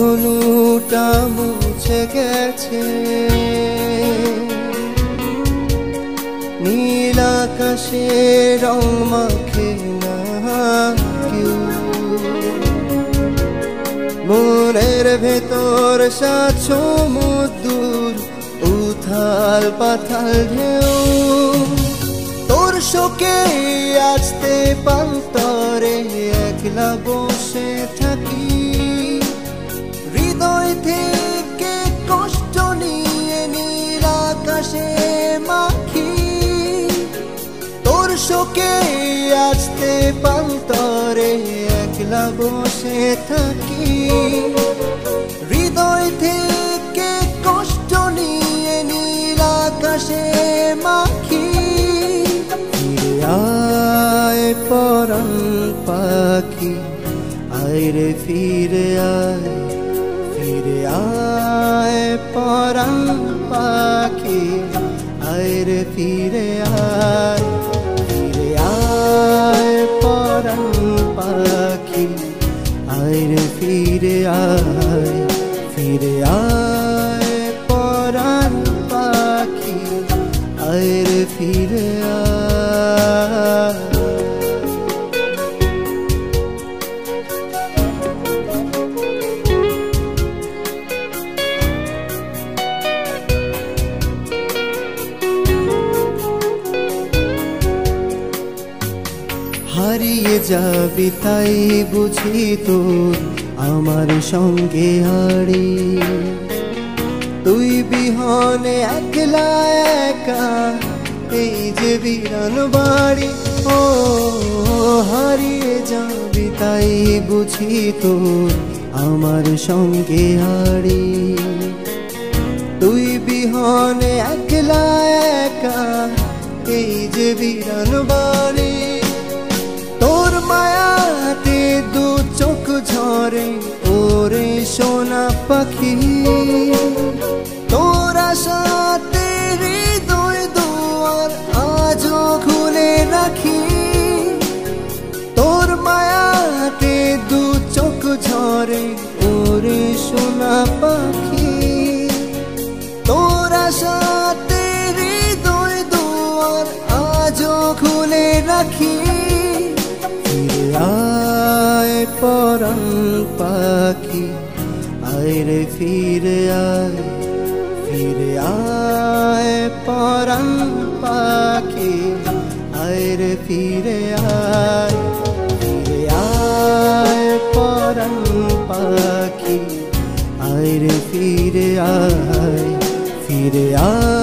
ধনুটা মুছে গেছে, নীল আকাশে রং মাখে না কেউ। মনের ভেতর সাত সমুদ্র উথাল পাথাল ঢেউ, তোর শোকে আসতে পান্তরে একলা বসে থাকি। হৃদয় থেকে কষ্ট নিয়ে নীল আকাশে মাখি, তোর শোকে আসতে পান্তরে একলা বসে থাকি। হৃদয় থেকে কষ্ট নিয়ে নীল আকাশে মাখি। ফিরে আয় পরাণ পাখি, আয় রে ফিরে আয়, ফিরে আয় পরাণ পাখি, আয় রে ফিরে আয়, ফিরে আয় পরাণ পাখি, আয় রে ফিরে আয়, ফিরে আয় পরাণ পাখি, আয় রে ফিরে আয়। হারিয়ে যাবি তাই বুঝি তোর আমার সঙ্গে হারি, তুই বিহনে একলা একা এই যে বিরান বাড়ি। ও হারিয়ে যাবি তাই বুঝি তোর আমার সঙ্গে হারি, তুই বিহনে একলা একা এই যে বিরান বাড়ি। তোর মায়াতে দু চোখ ঝরে ওরে সোনা পাখি, তোর আশাতে হৃদয় দুয়ার আজও খুলে রাখি। তোর মায়াতে দু চোখ ঝরে ওরে সোনা পাখি, তোর আশাতে হৃদয় দুয়ার আজও খুলে রাখি। ফিরে আয় পরাণ পাখি, আয় রে ফিরে আয়, ফিরে আয় পরাণ পাখি, আয় রে ফিরে আয়, ফিরে আয় পরাণ পাখি, আয় রে ফিরে আয়, ফিরে আয়।